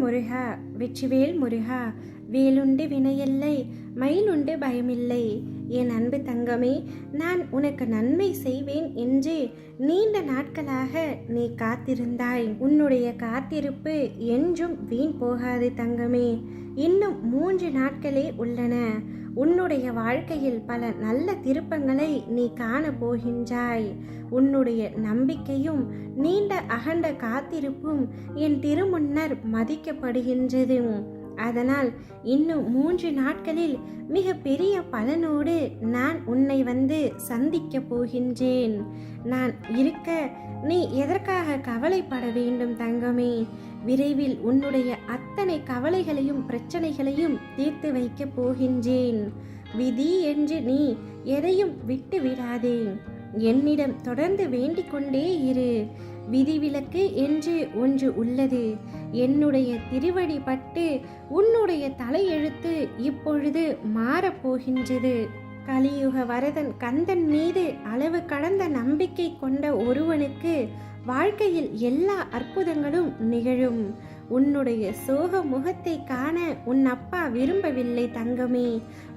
முருகா, வெற்றிவேல் முருகா. வேலுண்டு வினையில்லை, மயிலுண்டு பயமில்லை. என் அன்பு தங்கமே, நான் உனக்கு நன்மை செய்வேன் என்று நீண்ட நாட்களாக நீ காத்திருந்தாய். உன்னுடைய காத்திருப்பு என்றும் வீண் போகாது தங்கமே. இன்னும் 3 நாட்களே உள்ளன. உன்னுடைய வாழ்க்கையில் பல நல்ல திருப்பங்களை நீ காண போகின்றாய். உன்னுடைய நம்பிக்கையும் நீண்ட அகண்ட காத்திருப்பும் என் திருமுன்னர் மதிக்கப்படுகின்றது. அதனால் இன்னும் 3 நாட்களில் மிக பெரிய பலனோடு நான் உன்னை வந்து சந்திக்க போகின்றேன். நான் இருக்க நீ எதற்காக கவலைப்பட வேண்டும் தங்கமே? விரைவில் உன்னுடைய அத்தனை கவலைகளையும் பிரச்சனைகளையும் தீர்த்து வைக்க போகின்றேன். விதி என்று நீ எதையும் விட்டு விடாதே. என்னிடம் தொடர்ந்து வேண்டிக் கொண்டே இரு. விதிவிலக்கு என்று ஒன்று உள்ளது. என்னுடைய திருவடி பட்டு உன்னுடைய தலையெழுத்து இப்பொழுது மாறப்போகின்றது. கலியுக வரதன் கந்தன் மீது அளவு கடந்த நம்பிக்கை கொண்ட ஒருவனுக்கு வாழ்க்கையில் எல்லா அற்புதங்களும் நிகழும். உன்னுடைய சோக முகத்தை காண உன் அப்பா விரும்பவில்லை தங்கமே.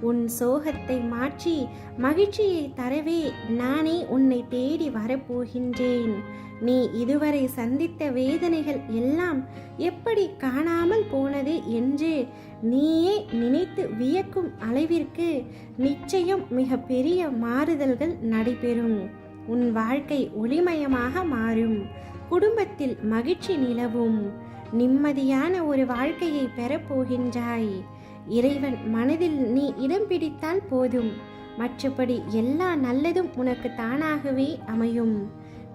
உன் சோகத்தை மாற்றி மகிழ்ச்சியை தரவே நானே உன்னை தேடி வரப்போகின்றேன். நீ இதுவரை சந்தித்த வேதனைகள் எல்லாம் எப்படி காணாமல் போனது என்று நீயே நினைத்து வியக்கும் அளவிற்கு நிச்சயம் மிக பெரிய மாறுதல்கள் நடைபெறும். உன் வாழ்க்கை ஒளிமயமாக மாறும். குடும்பத்தில் மகிழ்ச்சி நிலவும். நிம்மதியான ஒரு வாழ்க்கையை பெறப்போகின்றாய். இறைவன் மனதில் நீ இடம் பிடித்தால் போதும். மற்றபடி எல்லா நல்லதும் உனக்கு தானாகவே அமையும்.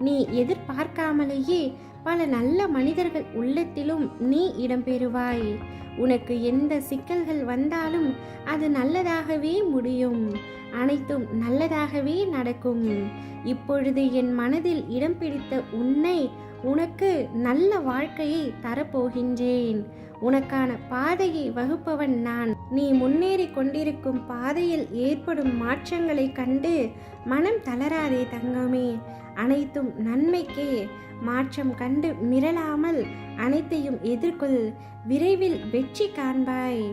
நீ எதிர்பார்க்காமலேயே பல நல்ல மனிதர்கள் உள்ளத்திலும் நீ இடம்பெறுவாய். உனக்கு எந்த சிக்கல்கள் வந்தாலும் அது நல்லதாகவே முடியும். அனைத்தும் நல்லதாகவே நடக்கும். இப்பொழுது என் மனதில் இடம் பிடித்த உன்னை உனக்கு நல்ல வாழ்க்கையை தரப்போகின்றேன். உனக்கான பாதையை வகுப்பவன் நான். நீ முன்னேறி கொண்டிருக்கும் பாதையில் ஏற்படும் மாற்றங்களை கண்டு மனம் தளராதே தங்கமே. அனைத்தும் நன்மைக்கே. மாற்றம் கண்டு மிரளாமல் அனைத்தையும் எதிர்கொள். விரைவில் வெற்றி காண்பாய்.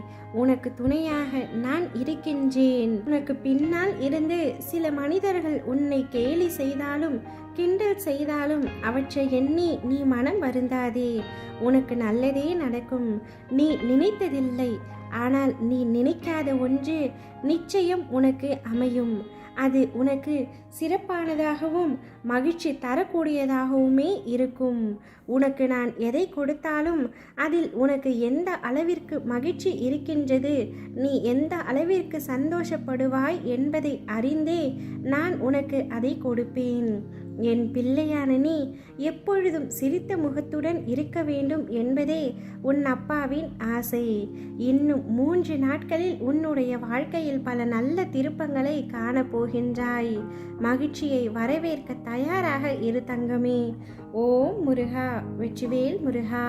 உனக்கு துணையாக நான் இருக்கின்றேன். உனக்கு பின்னால் இருந்து சில மனிதர்கள் உன்னை கேலி செய்தாலும் கிண்டல் செய்தாலும் அவற்றை எண்ணி நீ மனம் வருந்தாதே. உனக்கு நல்லதே நடக்கும். நீ நினைத்ததில்லை, ஆனால் நீ நினைக்காத ஒன்று நிச்சயம் உனக்கு அமையும். அது உனக்கு சிறப்பானதாகவும் மகிழ்ச்சி தரக்கூடியதாகவுமே இருக்கும். உனக்கு நான் எதை கொடுத்தாலும் அதில் உனக்கு எந்த அளவிற்கு மகிழ்ச்சி இருக்கின்றது, நீ எந்த அளவிற்கு சந்தோஷப்படுவாய் என்பதை அறிந்தே நான் உனக்கு அதை கொடுப்பேன். என் பிள்ளையான நீ எப்பொழுதும் சிரித்த முகத்துடன் இருக்க வேண்டும் என்பதே உன் அப்பாவின் ஆசை. இன்னும் 3 நாட்களில் உன்னுடைய வாழ்க்கையில் பல நல்ல திருப்பங்களை காணப்போகின்றாய். மகிழ்ச்சியை வரவேற்க தயாராக இரு தங்கமே. ஓம் முருகா, வெற்றிவேல் முருகா.